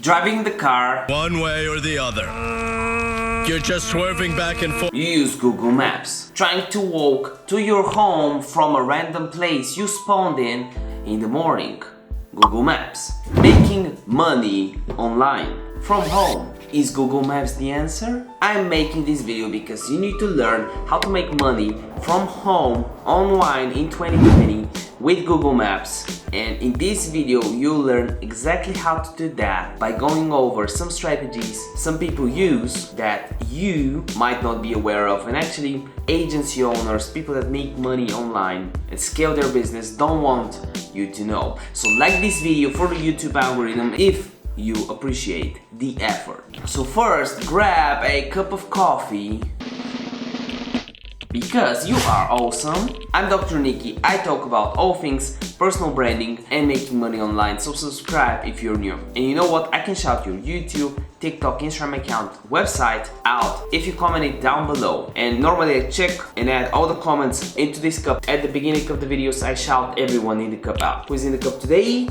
Driving the car, One way or the other. You're just swerving back and forth. you use Google Maps. Trying to walk to your home from a random place you spawned in the morning. Google Maps. Making money online from home. Is Google Maps the answer? I'm making this video because you need to learn how to make money from home online in 2020 with Google Maps. And in this video you'll learn exactly how to do that by going over some strategies some people use that you might not be aware of, and actually agency owners, people that make money online and scale their business, don't want you to know. So like this video for the YouTube algorithm if you appreciate the effort. So first, grab a cup of coffee because you are awesome. I'm Dr. Niki. I talk about all things personal branding and making money online, so subscribe if you're new. And you know what? I can shout your YouTube, TikTok, Instagram account, website out if you comment it down below. And normally I check and add all the comments into this cup. At the beginning of the videos I shout everyone in the cup out. Who's in the cup today?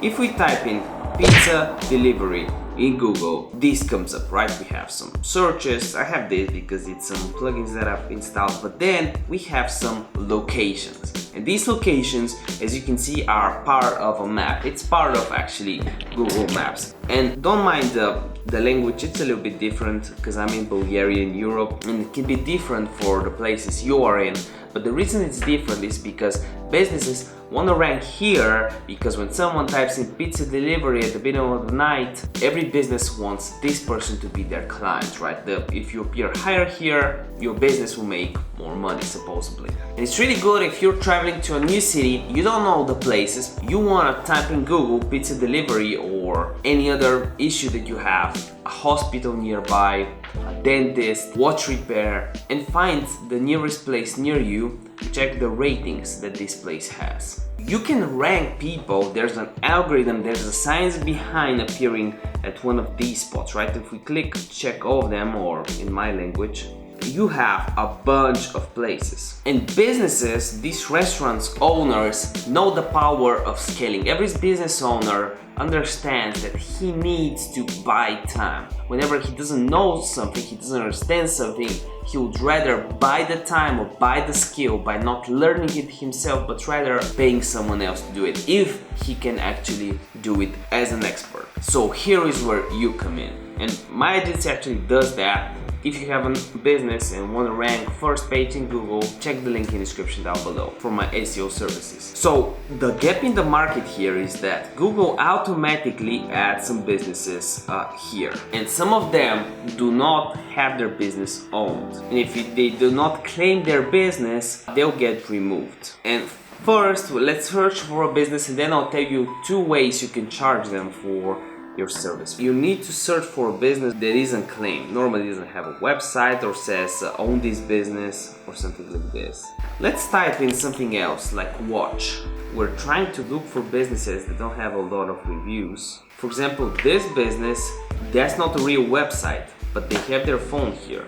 If we type in pizza delivery in Google, this comes up, right? We have some searches. I have this because it's some plugins that I've installed, but then we have some locations. And these locations, as you can see, are part of a map. It's part of actually Google Maps. And don't mind the language, it's a little bit different because I'm in Bulgaria in Europe, and it can be different for the places you are in. But the reason it's different is because businesses want to rank here, because when someone types in pizza delivery at the middle of the night, every business wants this person to be their client, right? If you appear higher here, your business will make more money supposedly. And it's really good if you're traveling to a new city, you don't know the places, you want to type in Google pizza delivery or any other issue that you have, a hospital nearby, a dentist, watch repair, and find the nearest place near you. Check the ratings that this place has. You can rank people. There's an algorithm, there's a science behind appearing at one of these spots, right? If we click check all of them, or in my language, you have a bunch of places. And businesses, these restaurants owners, know the power of scaling. Every business owner understands that he needs to buy time. Whenever he doesn't know something, he doesn't understand something, he would rather buy the time or buy the skill by not learning it himself, but rather paying someone else to do it if he can actually do it as an expert. So here is where you come in. And my agency actually does that. If you have a business and want to rank first page in Google, check the link in the description down below for my SEO services. So the gap in the market here is that Google automatically adds some businesses here, and some of them do not have their business owned. And if they do not claim their business, they'll get removed. And first, let's search for a business, and then I'll tell you 2 ways you can charge them for your service. You need to search for a business that isn't claimed. Normally doesn't have a website or says own this business or something like this. Let's type in something else like watch. We're trying to look for businesses that don't have a lot of reviews. For example, this business, that's not a real website, but they have their phone here.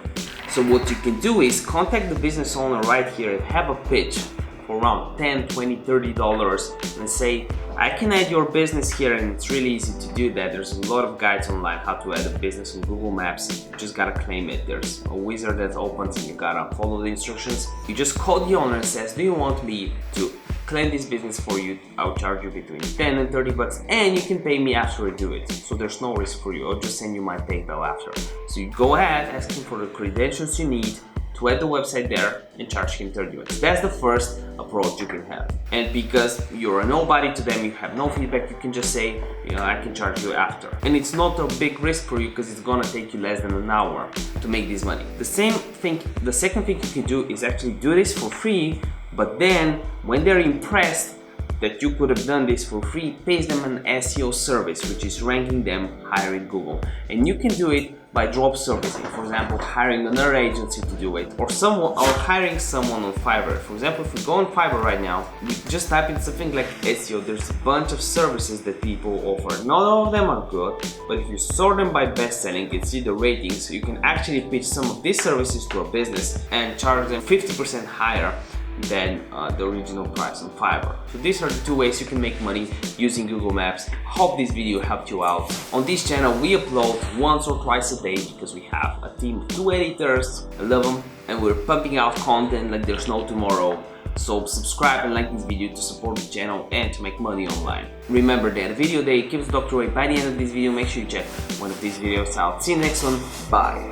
So what you can do is contact the business owner right here and have a pitch for around $10, $20, $30 and say, I can add your business here, and it's really easy to do that. There's a lot of guides online how to add a business on Google Maps. You just gotta claim it. There's a wizard that opens and you gotta follow the instructions. You just call the owner and says, do you want me to claim this business for you? I'll charge you between 10 and 30 bucks, and you can pay me after I do it. So there's no risk for you. I'll just send you my PayPal after. So you go ahead, ask him for the credentials you need to add the website there and charge him 30 bucks. That's the first approach you can have. And because you're a nobody to them, you have no feedback, you can just say, I can charge you after. And it's not a big risk for you because it's gonna take you less than an hour to make this money. The second thing you can do is actually do this for free, but then when they're impressed that you could have done this for free, pays them an SEO service, which is ranking them higher in Google. And you can do it by drop servicing, for example, hiring another agency to do it, or hiring someone on Fiverr. For example, if we go on Fiverr right now, we just type in something like SEO, there's a bunch of services that people offer. Not all of them are good, but if you sort them by best selling and see the ratings, you can actually pitch some of these services to a business and charge them 50% higher than the original price on Fiverr. So these are the two ways you can make money using Google Maps. Hope this video helped you out. On this channel we upload once or twice a day because we have a team of 2 editors. I love them, and we're pumping out content like there's no tomorrow. So subscribe and like this video to support the channel and to make money online. Remember that video day keeps the doctor away. By the end of this video, make sure you check one of these videos out. See you next one. Bye.